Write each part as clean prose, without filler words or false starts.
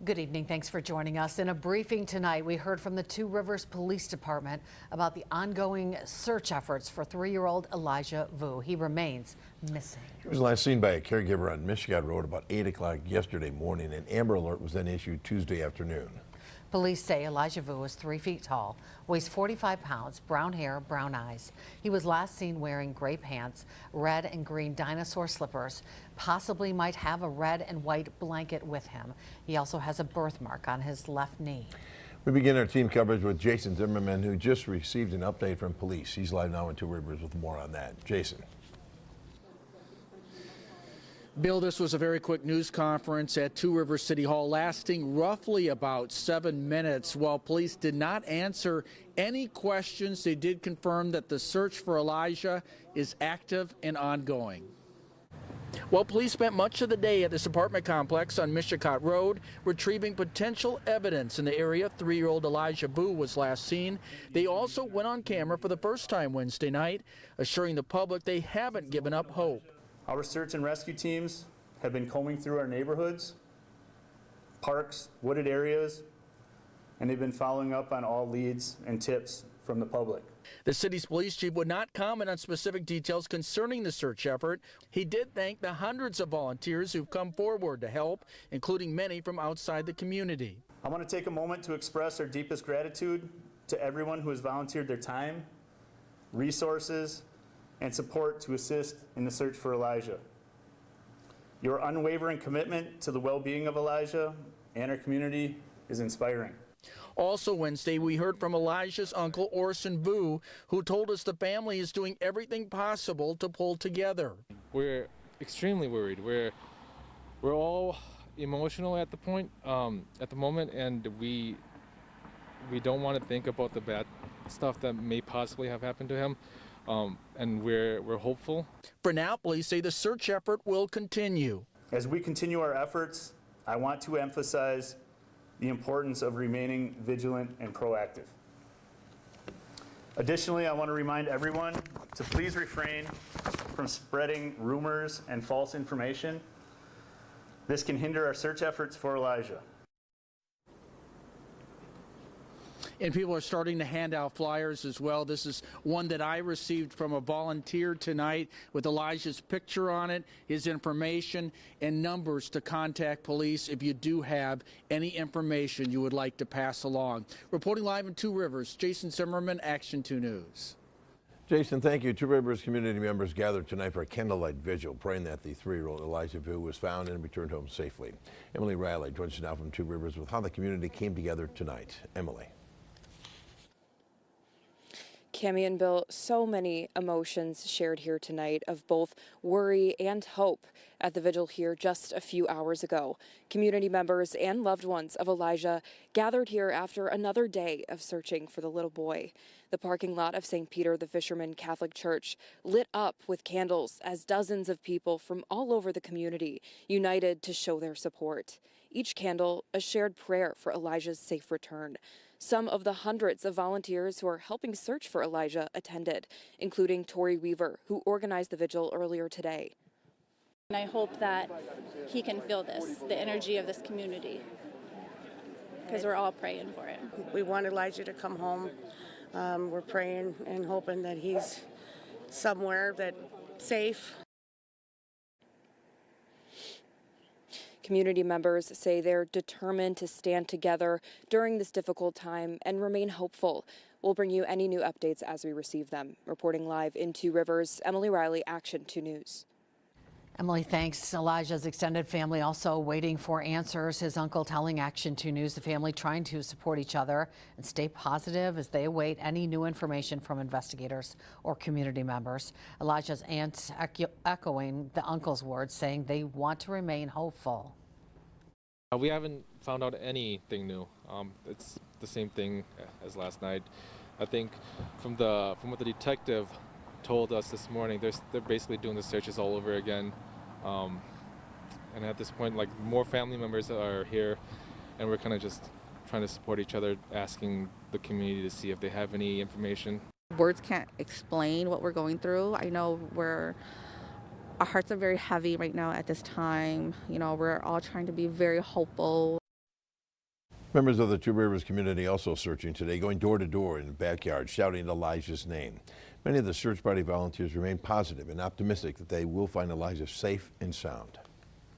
Good evening. Thanks for joining us. In a briefing tonight, we heard from the Two Rivers Police Department about the ongoing search efforts for 3-year-old Elijah Vu. He remains missing. He was last seen by a caregiver on Michigan Road about 8 o'clock yesterday morning. An Amber Alert was then issued Tuesday afternoon. Police say Elijah Vu is 3 feet tall, weighs 45 pounds, brown hair, brown eyes. He was last seen wearing gray pants, red and green dinosaur slippers, possibly might have a red and white blanket with him. He also has a birthmark on his left knee. We begin our team coverage with Jason Zimmerman, who just received an update from police. He's live now in Two Rivers with more on that. Jason. Bill, this was a very quick news conference at Two Rivers City Hall lasting roughly about 7 minutes. While police did not answer any questions, they did confirm that the search for Elijah is active and ongoing. Well, police spent much of the day at this apartment complex on Michigan Road retrieving potential evidence in the area 3-year-old Elijah Vu was last seen. They also went on camera for the first time Wednesday night, assuring the public they haven't given up hope. Our search and rescue teams have been combing through our neighborhoods, parks, wooded areas, and they've been following up on all leads and tips from the public. The city's police chief would not comment on specific details concerning the search effort. He did thank the hundreds of volunteers who've come forward to help, including many from outside the community. I want to take a moment to express our deepest gratitude to everyone who has volunteered their time, resources, and support to assist in the search for Elijah. Your unwavering commitment to the well-being of Elijah and our community is inspiring. Also Wednesday, we heard from Elijah's uncle, Orson Vu, who told us the family is doing everything possible to pull together. We're extremely worried. We're all emotional at the moment, and we don't want to think about the bad stuff that may possibly have happened to him. And we're hopeful. For now, police say the search effort will continue. As we continue our efforts, I want to emphasize the importance of remaining vigilant and proactive. Additionally, I want to remind everyone to please refrain from spreading rumors and false information. This can hinder our search efforts for Elijah. And people are starting to hand out flyers as well. This is one that I received from a volunteer tonight with Elijah's picture on it, his information, and numbers to contact police if you do have any information you would like to pass along. Reporting live in Two Rivers, Jason Zimmerman, Action 2 News. Jason, thank you. Two Rivers community members gathered tonight for a candlelight vigil, praying that the 3-year-old Elijah Vu was found and returned home safely. Emily Riley joins us now from Two Rivers with how the community came together tonight. Emily. Cammie and Bill, so many emotions shared here tonight of both worry and hope at the vigil here just a few hours ago. Community members and loved ones of Elijah gathered here after another day of searching for the little boy. The parking lot of St. Peter the Fisherman Catholic Church lit up with candles as dozens of people from all over the community united to show their support. Each candle a shared prayer for Elijah's safe return. Some of the hundreds of volunteers who are helping search for Elijah attended, including Tori Weaver, who organized the vigil earlier today. And I hope that he can feel this, the energy of this community, because we're all praying for him. We want Elijah to come home. We're praying and hoping that he's somewhere that's safe. Community members say they're determined to stand together during this difficult time and remain hopeful. We'll bring you any new updates as we receive them. Reporting live in Two Rivers, Emily Riley, Action 2 News. Emily, thanks. Elijah's extended family also waiting for answers. His uncle telling Action 2 News the family trying to support each other and stay positive as they await any new information from investigators or community members. Elijah's aunt echoing the uncle's words, saying they want to remain hopeful. We haven't found out anything new. It's the same thing as last night. I think from what the detective told us this morning, they're basically doing the searches all over again. And at this point, like, more family members are here, and we're kind of just trying to support each other, asking the community to see if they have any information. Words can't explain what we're going through. I know our hearts are very heavy right now at this time. You know, we're all trying to be very hopeful. Members of the Two Rivers community also searching today, going door to door in the backyard, shouting Elijah's name. Many of the search party volunteers remain positive and optimistic that they will find Elijah safe and sound.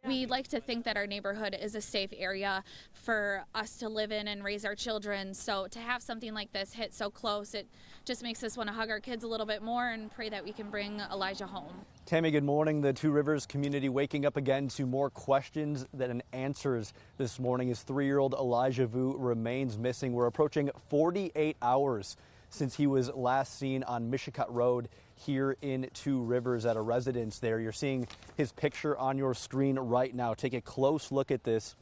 We like to think that our neighborhood is a safe area for us to live in and raise our children. So to have something like this hit so close, it just makes us want to hug our kids a little bit more and pray that we can bring Elijah home. Tammy, good morning. The Two Rivers community waking up again to more questions than answers this morning as 3-year-old Elijah Vu remains missing. We're approaching 48 hours since he was last seen on Mishicot Road here in Two Rivers at a residence there. You're seeing his picture on your screen right now. Take a close look at this.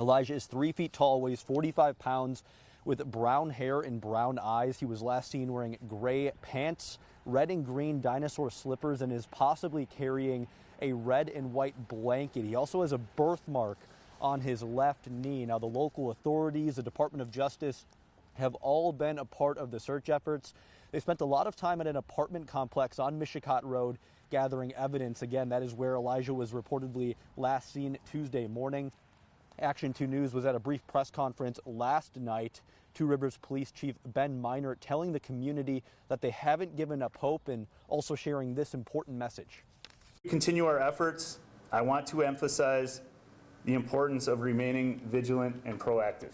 Elijah is 3 feet tall, weighs 45 pounds, with brown hair and brown eyes. He was last seen wearing gray pants, red and green dinosaur slippers, and is possibly carrying a red and white blanket. He also has a birthmark on his left knee. Now, the local authorities, the Department of Justice, have all been a part of the search efforts. They spent a lot of time at an apartment complex on Mishicot Road gathering evidence. Again, that is where Elijah was reportedly last seen Tuesday morning. Action 2 News was at a brief press conference last night. Two Rivers Police Chief Ben Minor telling the community that they haven't given up hope and also sharing this important message. To continue our efforts, I want to emphasize the importance of remaining vigilant and proactive.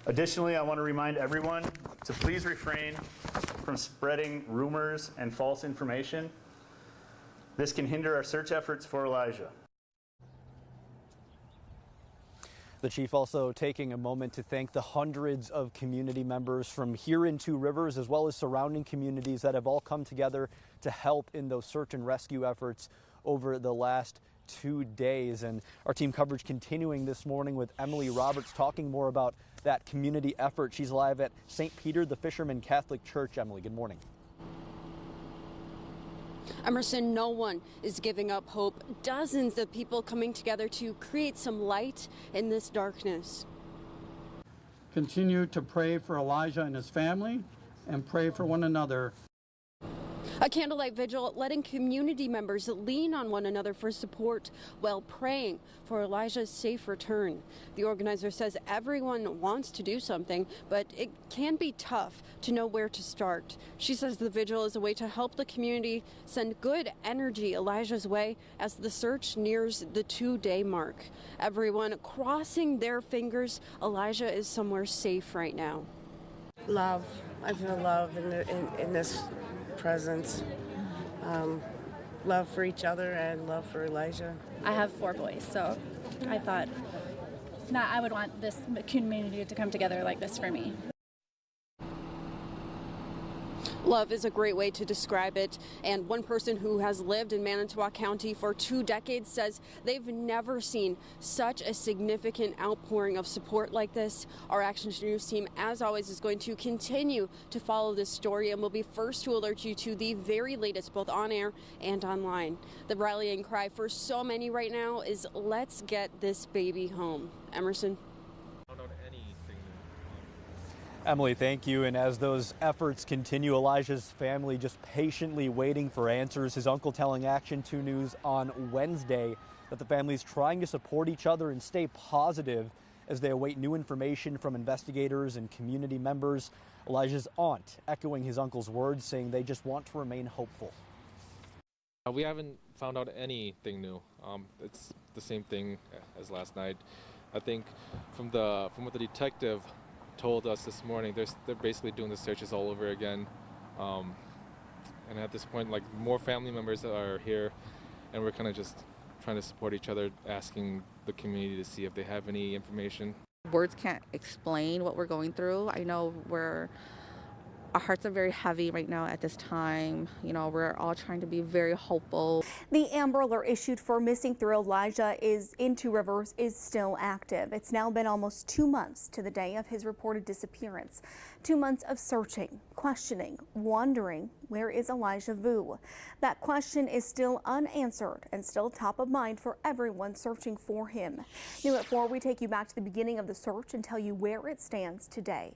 Additionally, I want to remind everyone to please refrain from spreading rumors and false information. This can hinder our search efforts for Elijah. The chief also taking a moment to thank the hundreds of community members from here in Two Rivers as well as surrounding communities that have all come together to help in those search and rescue efforts over the last 2 days. And our team coverage continuing this morning with Emily Roberts talking more about that community effort. She's live at St. Peter the Fisherman Catholic Church. Emily, good morning. Emerson, no one is giving up hope. Dozens of people coming together to create some light in this darkness. Continue to pray for Elijah and his family and pray for one another. A candlelight vigil letting community members lean on one another for support while praying for Elijah's safe return. The organizer says everyone wants to do something, but it can be tough to know where to start. She says the vigil is a way to help the community send good energy Elijah's way as the search nears the 2-day mark. Everyone crossing their fingers Elijah is somewhere safe right now. Love. I feel love in this presence. Love for each other and love for Elijah. I have 4 boys, so I thought I would want this community to come together like this for me. Love is a great way to describe it, and one person who has lived in Manitowoc County for 2 decades says they've never seen such a significant outpouring of support like this. Our Action News team, as always, is going to continue to follow this story and will be first to alert you to the very latest, both on air and online. The rallying cry for so many right now is let's get this baby home. Emerson. Emily, thank you. And as those efforts continue, Elijah's family just patiently waiting for answers. His uncle telling Action 2 News on Wednesday that the family is trying to support each other and stay positive as they await new information from investigators and community members. Elijah's aunt echoing his uncle's words, saying they just want to remain hopeful. We haven't found out anything new. It's the same thing as last night. I think from what the detective told us this morning, they're basically doing the searches all over again, and at this point, like, more family members are here, and we're kind of just trying to support each other, asking the community to see if they have any information. Words can't explain what we're going through. I know our hearts are very heavy right now at this time. You know, we're all trying to be very hopeful. The Amber Alert issued for missing through Elijah in Two Rivers is still active. It's now been almost 2 months to the day of his reported disappearance. 2 months of searching, questioning, wondering, where is Elijah Vu? That question is still unanswered and still top of mind for everyone searching for him. New at 4, we take you back to the beginning of the search and tell you where it stands today.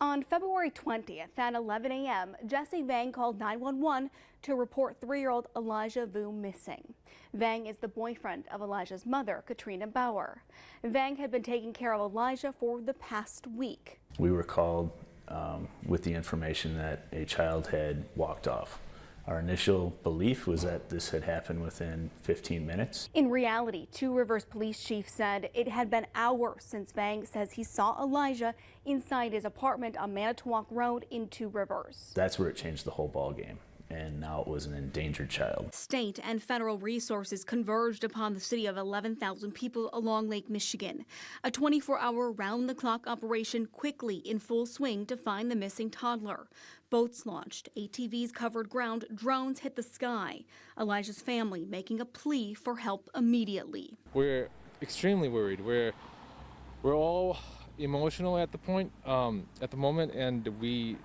On February 20th at 11 a.m., Jesse Vang called 911 to report 3-year-old Elijah Vu missing. Vang is the boyfriend of Elijah's mother, Katrina Bauer. Vang had been taking care of Elijah for the past week. We were called with the information that a child had walked off. Our initial belief was that this had happened within 15 minutes. In reality, Two Rivers police chief said it had been hours since Vang says he saw Elijah inside his apartment on Manitowoc Road in Two Rivers. That's where it changed the whole ball game. And now it was an endangered child. State and federal resources converged upon the city of 11,000 people along Lake Michigan. A 24-hour round-the-clock operation quickly in full swing to find the missing toddler. Boats launched, ATVs covered ground, drones hit the sky. Elijah's family making a plea for help immediately. We're extremely worried. We're all emotional at the moment, and we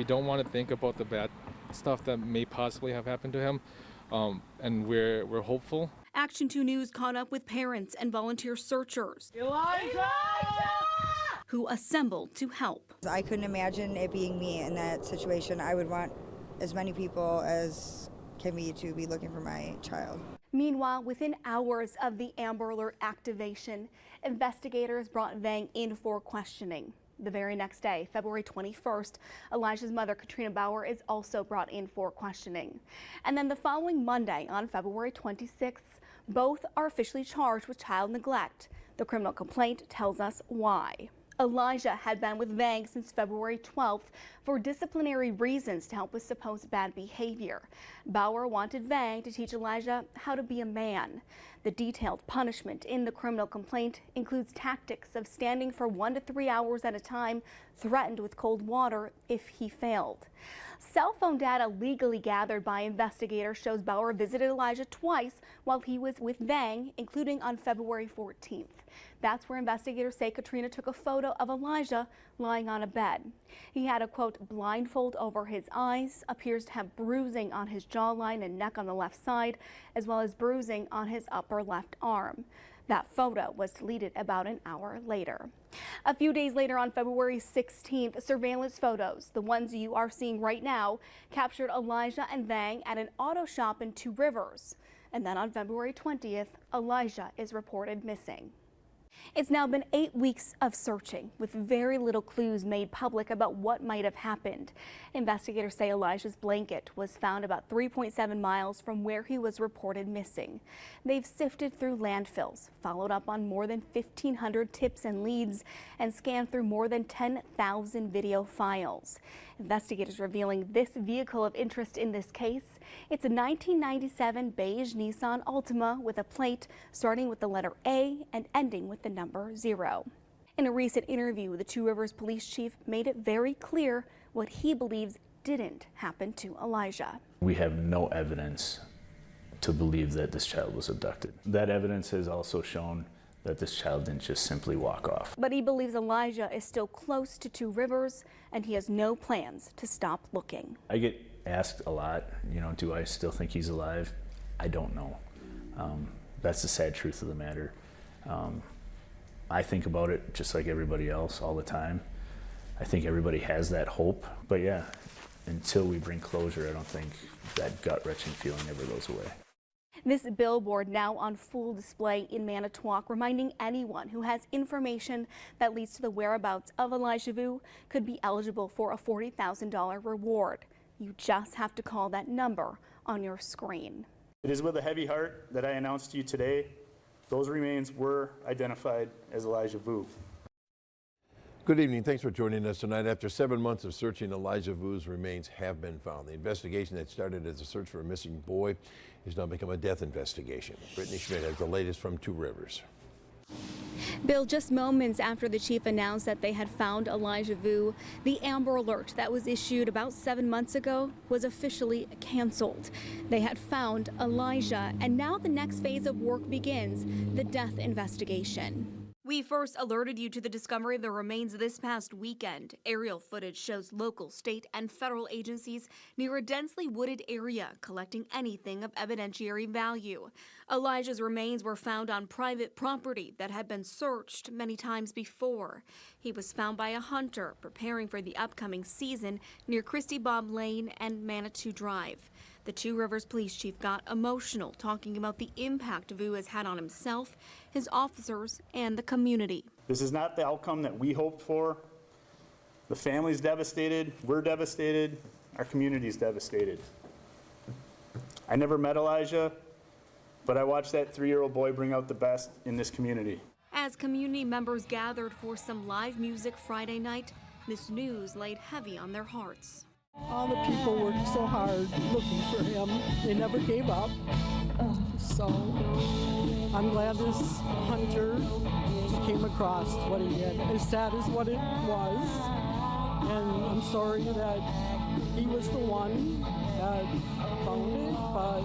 don't want to think about the bad stuff that may possibly have happened to him, and we're hopeful. Action 2 News caught up with parents and volunteer searchers who assembled to help. I couldn't imagine it being me in that situation. I would want as many people as can be to be looking for my child. Meanwhile, within hours of the Amber Alert activation, investigators brought Vang in for questioning. The very next day, February 21st, Elijah's mother, Katrina Bauer, is also brought in for questioning. And then the following Monday, on February 26th, both are officially charged with child neglect. The criminal complaint tells us why. Elijah had been with Vang since February 12th for disciplinary reasons to help with supposed bad behavior. Bauer wanted Vang to teach Elijah how to be a man. The detailed punishment in the criminal complaint includes tactics of standing for 1 to 3 hours at a time, threatened with cold water if he failed. Cell phone data legally gathered by investigators shows Bauer visited Elijah twice while he was with Vang, including on February 14th. That's where investigators say Katrina took a photo of Elijah lying on a bed. He had a, quote, blindfold over his eyes, appears to have bruising on his jawline and neck on the left side, as well as bruising on his upper left arm. That photo was deleted about an hour later. A few days later, on February 16th, surveillance photos, the ones you are seeing right now, captured Elijah and Vang at an auto shop in Two Rivers. And then on February 20th, Elijah is reported missing. It's now been 8 weeks of searching, with very little clues made public about what might have happened. Investigators say Elijah's blanket was found about 3.7 miles from where he was reported missing. They've sifted through landfills, followed up on more than 1,500 tips and leads, and scanned through more than 10,000 video files. Investigators revealing this vehicle of interest in this case. It's a 1997 beige Nissan Altima with a plate starting with the letter A and ending with the number 0. In a recent interview, the Two Rivers police chief made it very clear what he believes didn't happen to Elijah. We have no evidence to believe that this child was abducted. That evidence has also shown that this child didn't just simply walk off. But he believes Elijah is still close to Two Rivers, and he has no plans to stop looking. I get asked a lot, do I still think he's alive? I don't know. That's the sad truth of the matter. I think about it just like everybody else all the time. I think everybody has that hope, but yeah, until we bring closure, I don't think that gut-wrenching feeling ever goes away. This billboard now on full display in Manitowoc, reminding anyone who has information that leads to the whereabouts of Elijah Vu could be eligible for a $40,000 reward. You just have to call that number on your screen. It is with a heavy heart that I announce to you today, those remains were identified as Elijah Vu. Good evening. Thanks for joining us tonight. After 7 months of searching, Elijah Vu's remains have been found. The investigation that started as a search for a missing boy has now become a death investigation. Brittany Schmidt has the latest from Two Rivers. Bill, just moments after the chief announced that they had found Elijah Vu, the Amber Alert that was issued about 7 months ago was officially canceled. They had found Elijah, and now the next phase of work begins, the death investigation. We first alerted you to the discovery of the remains this past weekend. Aerial footage shows local, state, and federal agencies near a densely wooded area collecting anything of evidentiary value. Elijah's remains were found on private property that had been searched many times before. He was found by a hunter preparing for the upcoming season near Christy Bob Lane and Manitou Drive. The Two Rivers Police Chief got emotional talking about the impact VU has had on himself, his officers, and the community. This is not the outcome that we hoped for. The family's devastated, we're devastated, our community's devastated. I never met Elijah, but I watched that 3-year-old boy bring out the best in this community. As community members gathered for some live music Friday night, this news laid heavy on their hearts. All the people worked so hard looking for him. They never gave up. So I'm glad this hunter came across what he did. As sad as what it was, and I'm sorry that he was the one that found it, but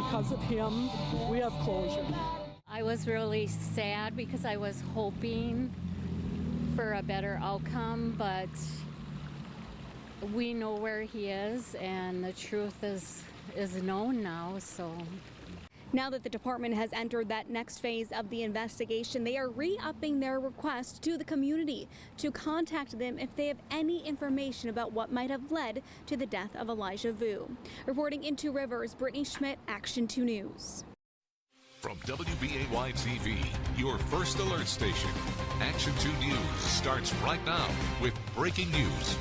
because of him, we have closure. I was really sad because I was hoping for a better outcome, but we know where he is, and the truth is known now, so. Now that the department has entered that next phase of the investigation, they are re-upping their request to the community to contact them if they have any information about what might have led to the death of Elijah VU. Reporting in Two Rivers, Brittany Schmidt, Action 2 News. From WBAY TV, your first alert station, Action 2 News starts right now with breaking news.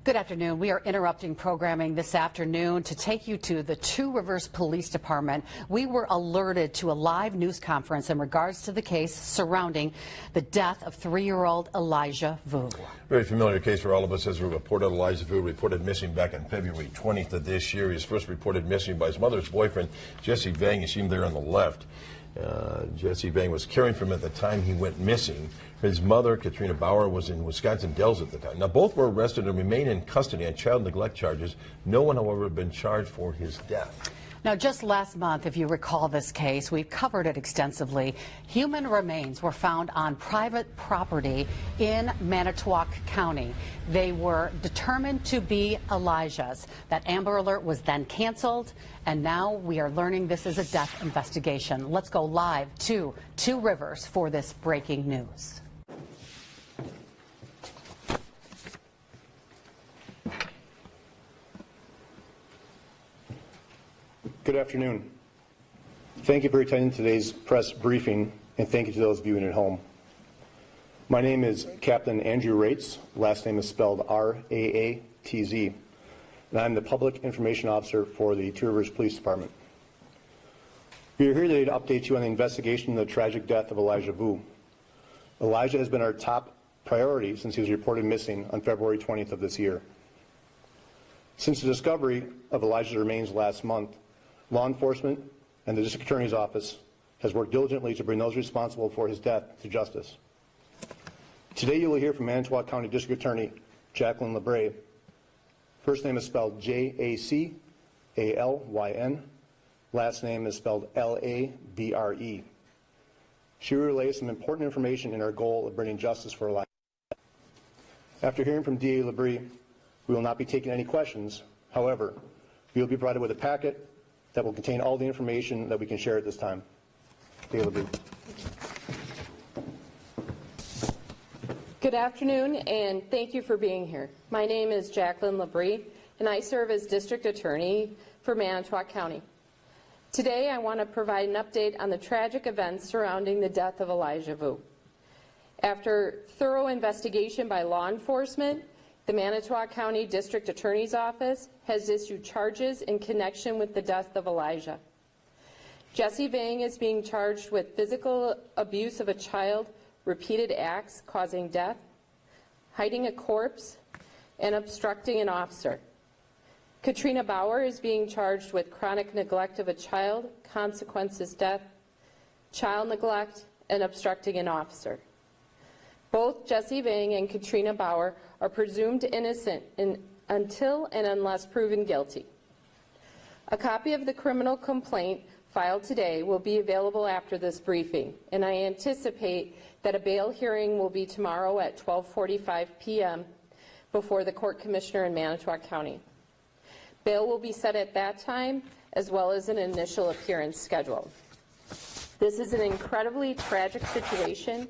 Good afternoon. We are interrupting programming this afternoon to take you to the Two Rivers Police Department. We were alerted to a live news conference in regards to the case surrounding the death of 3-year-old Elijah VU. Very familiar case for all of us, as we reported. Elijah VU reported missing back on February 20th of this year. He was first reported missing by his mother's boyfriend, Jesse Vang. You see him there on the left. Jesse Vang was caring for him at the time he went missing. His mother, Katrina Bauer, was in Wisconsin Dells at the time. Now, both were arrested and remain in custody on child neglect charges. No one, however, had been charged for his death. Now, just last month, if you recall this case, we covered it extensively. Human remains were found on private property in Manitowoc County. They were determined to be Elijah's. That Amber Alert was then canceled, and now we are learning this is a death investigation. Let's go live to Two Rivers for this breaking news. Good afternoon. Thank you for attending today's press briefing, and thank you to those viewing at home. My name is Captain Andrew Raitz. Last name is spelled R-A-A-T-Z, and I'm the Public Information Officer for the Two Rivers Police Department. We are here today to update you on the investigation of the tragic death of Elijah VU. Elijah has been our top priority since he was reported missing on February 20th of this year. Since the discovery of Elijah's remains last month, law enforcement and the District Attorney's Office has worked diligently to bring those responsible for his death to justice. Today you will hear from Manitowoc County District Attorney Jacqueline LeBray. First name is spelled J-A-C-A-L-Y-N. Last name is spelled L-A-B-R-E. She will relay some important information in our goal of bringing justice for Elijah. After hearing from DA LeBray, we will not be taking any questions. However, we will be provided with a packet that will contain all the information that we can share at this time. DA LeBray. Good afternoon, and thank you for being here. My name is Jacqueline LeBray, and I serve as District Attorney for Manitowoc County. Today, I want to provide an update on the tragic events surrounding the death of Elijah VU. After thorough investigation by law enforcement, the Manitowoc County District Attorney's Office has issued charges in connection with the death of Elijah. Jesse Vang is being charged with physical abuse of a child, repeated acts causing death, hiding a corpse, and obstructing an officer. Katrina Bauer is being charged with chronic neglect of a child, consequences death, child neglect, and obstructing an officer. Both Jesse Vang and Katrina Bauer are presumed innocent until and unless proven guilty. A copy of the criminal complaint filed today will be available after this briefing, and I anticipate that a bail hearing will be tomorrow at 12:45 p.m. before the Court Commissioner in Manitowoc County. Bail will be set at that time, as well as an initial appearance schedule. This is an incredibly tragic situation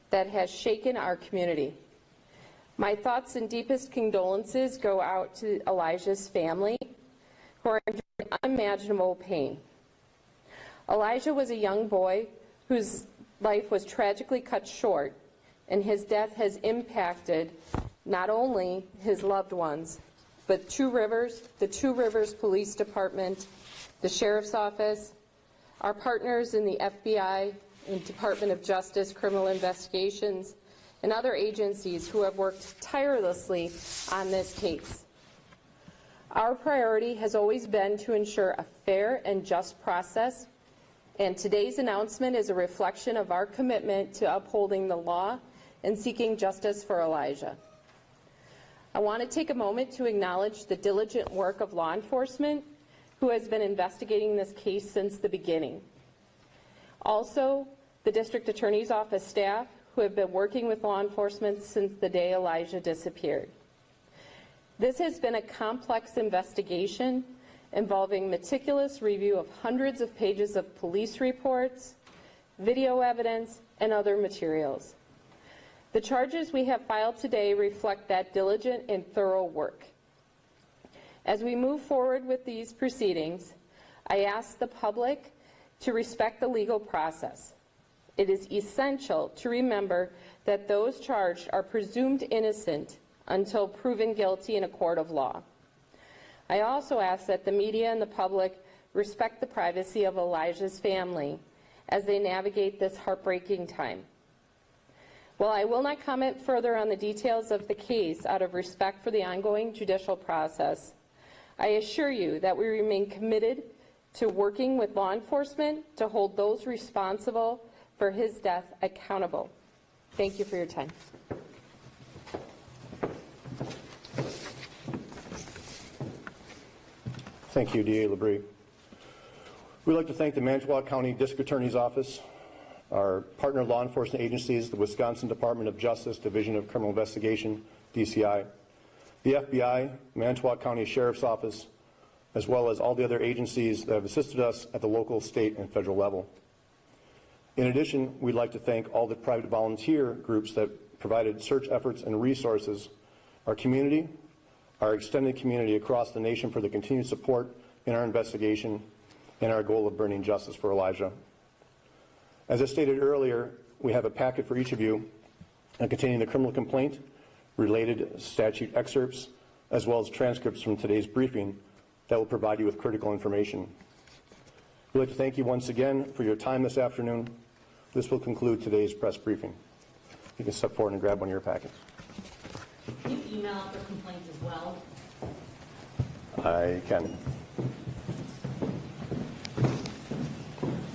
that has shaken our community. My thoughts and deepest condolences go out to Elijah's family, who are enduring unimaginable pain. Elijah was a young boy whose life was tragically cut short, and his death has impacted not only his loved ones, but the Two Rivers Police Department, the Sheriff's Office, our partners in the FBI and Department of Justice Criminal Investigations, and other agencies who have worked tirelessly on this case. Our priority has always been to ensure a fair and just process, and today's announcement is a reflection of our commitment to upholding the law and seeking justice for Elijah. I want to take a moment to acknowledge the diligent work of law enforcement who has been investigating this case since the beginning. Also, the District Attorney's Office staff who have been working with law enforcement since the day Elijah disappeared. This has been a complex investigation involving meticulous review of hundreds of pages of police reports, video evidence, and other materials. The charges we have filed today reflect that diligent and thorough work. As we move forward with these proceedings, I ask the public to respect the legal process. It is essential to remember that those charged are presumed innocent until proven guilty in a court of law. I also ask that the media and the public respect the privacy of Elijah's family as they navigate this heartbreaking time. While I will not comment further on the details of the case out of respect for the ongoing judicial process, I assure you that we remain committed to working with law enforcement to hold those responsible for his death accountable. Thank you for your time. Thank you, DA Labrie. We'd like to thank the Manitowoc County District Attorney's Office, our partner law enforcement agencies, the Wisconsin Department of Justice Division of Criminal Investigation, DCI, the FBI, Manitowoc County Sheriff's Office, as well as all the other agencies that have assisted us at the local, state, and federal level. In addition, we'd like to thank all the private volunteer groups that provided search efforts and resources, our community, our extended community across the nation for the continued support in our investigation and our goal of bringing justice for Elijah. As I stated earlier, we have a packet for each of you containing the criminal complaint, related statute excerpts, as well as transcripts from today's briefing that will provide you with critical information. We'd like to thank you once again for your time this afternoon. This will conclude today's press briefing. You can step forward and grab one of your packets. Can you email out the complaint as well? I can.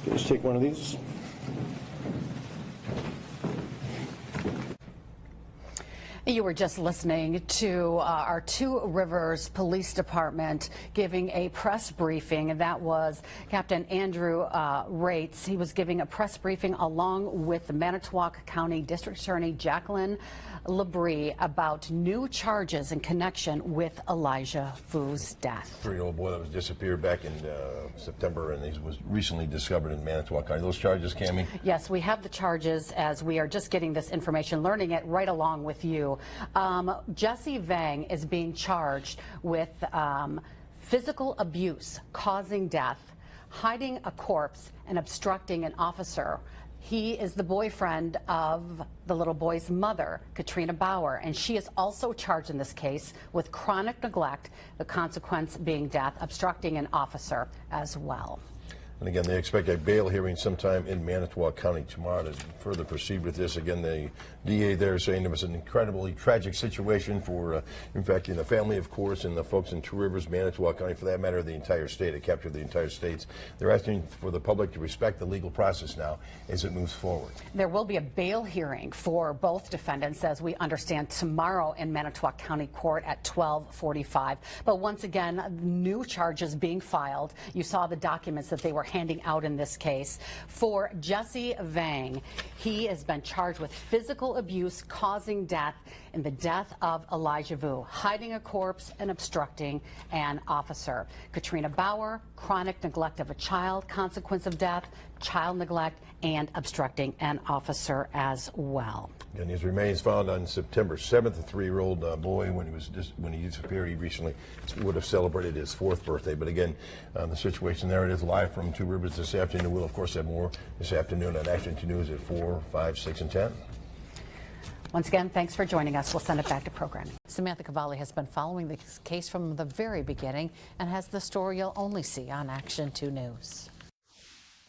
Just take one of these. You were just listening to our Two Rivers Police Department giving a press briefing, and that was Captain Andrew Rates. He was giving a press briefing along with the Manitowoc County District Attorney Jacqueline Labrie about new charges in connection with Elijah Vu's death. 3-year-old boy that was disappeared back in September, and he was recently discovered in Manitowoc County. Those charges, Cammie? Yes, we have the charges as we are just getting this information, learning it right along with you. Jesse Vang is being charged with physical abuse, causing death, hiding a corpse, and obstructing an officer. He is the boyfriend of the little boy's mother, Katrina Bauer, and she is also charged in this case with chronic neglect, the consequence being death, obstructing an officer as well. And again, they expect a bail hearing sometime in Manitowoc County tomorrow to further proceed with this. Again, the DA there is saying it was an incredibly tragic situation for, in fact, the family, of course, and the folks in Two Rivers, Manitowoc County, for that matter, the entire state. It captured the entire states. They're asking for the public to respect the legal process now as it moves forward. There will be a bail hearing for both defendants, as we understand, tomorrow in Manitowoc County Court at 12:45. But once again, new charges being filed. You saw the documents that they were handing out in this case. For Jesse Vang, he has been charged with physical abuse causing death in the death of Elijah Vu, hiding a corpse and obstructing an officer. Katrina Bauer, chronic neglect of a child, consequence of death, child neglect, and obstructing an officer as well. And his remains found on September 7th. A 3-year-old boy, when he disappeared, he recently would have celebrated his 4th birthday. But again, the situation there, it is live from Two Rivers this afternoon. We'll of course have more this afternoon on Action 2 News at 4, 5, 6, and 10. Once again, thanks for joining us. We'll send it back to programming. Samantha Cavalli has been following this case from the very beginning and has the story you'll only see on Action 2 News.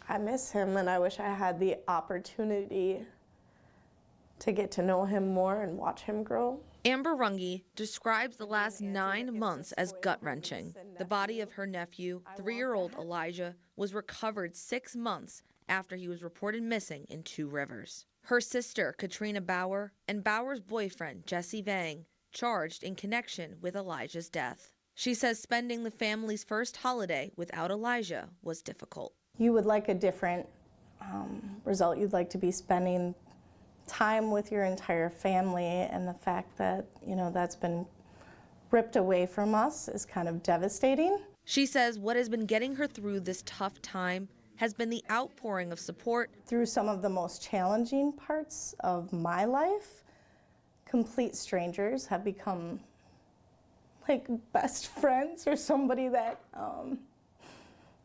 I miss him, and I wish I had the opportunity to get to know him more and watch him grow. Amber Runge describes the last 9 months as gut-wrenching. The body of her nephew, 3-year-old Elijah, was recovered 6 months after he was reported missing in Two Rivers. Her sister, Katrina Bauer, and Bauer's boyfriend, Jesse Vang, charged in connection with Elijah's death. She says spending the family's first holiday without Elijah was difficult. You would like a different result. You'd like to be spending time with your entire family, and the fact that, that's been ripped away from us is kind of devastating. She says what has been getting her through this tough time has been the outpouring of support. Through some of the most challenging parts of my life, complete strangers have become like best friends, or somebody that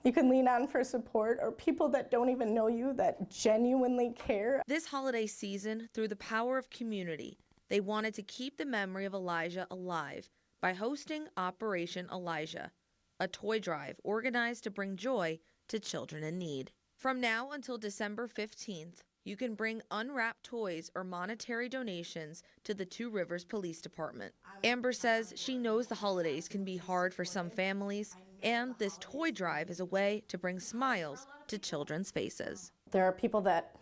you can lean on for support, or people that don't even know you that genuinely care. This holiday season, through the power of community, they wanted to keep the memory of Elijah alive by hosting Operation Elijah, a toy drive organized to bring joy to children in need. From now until December 15th, you can bring unwrapped toys or monetary donations to the Two Rivers Police Department. Amber says she knows the holidays can be hard for some families, and this toy drive is a way to bring smiles to children's faces. There are people that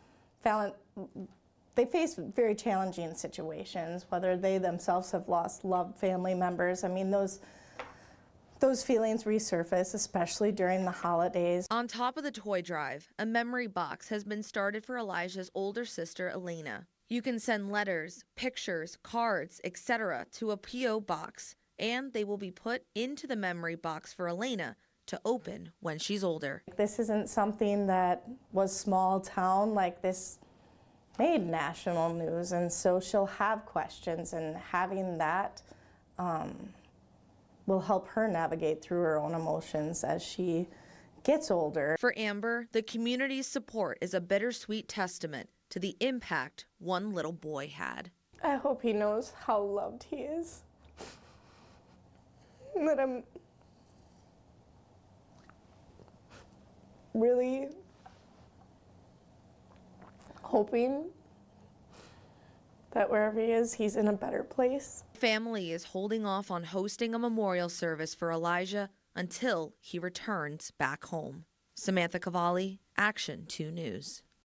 they face very challenging situations, whether they themselves have lost loved family members. I mean, those feelings resurface, especially during the holidays. On top of the toy drive, a memory box has been started for Elijah's older sister, Elena. You can send letters, pictures, cards, etc. to a P.O. box, and they will be put into the memory box for Elena to open when she's older. This isn't something that was small town. Like, this made national news, and so she'll have questions, and having that will help her navigate through her own emotions as she gets older. For Amber, the community's support is a bittersweet testament to the impact one little boy had. I hope he knows how loved he is. And that I'm really hoping that wherever he is, he's in a better place. Family is holding off on hosting a memorial service for Elijah until he returns back home. Samantha Cavalli, Action 2 News.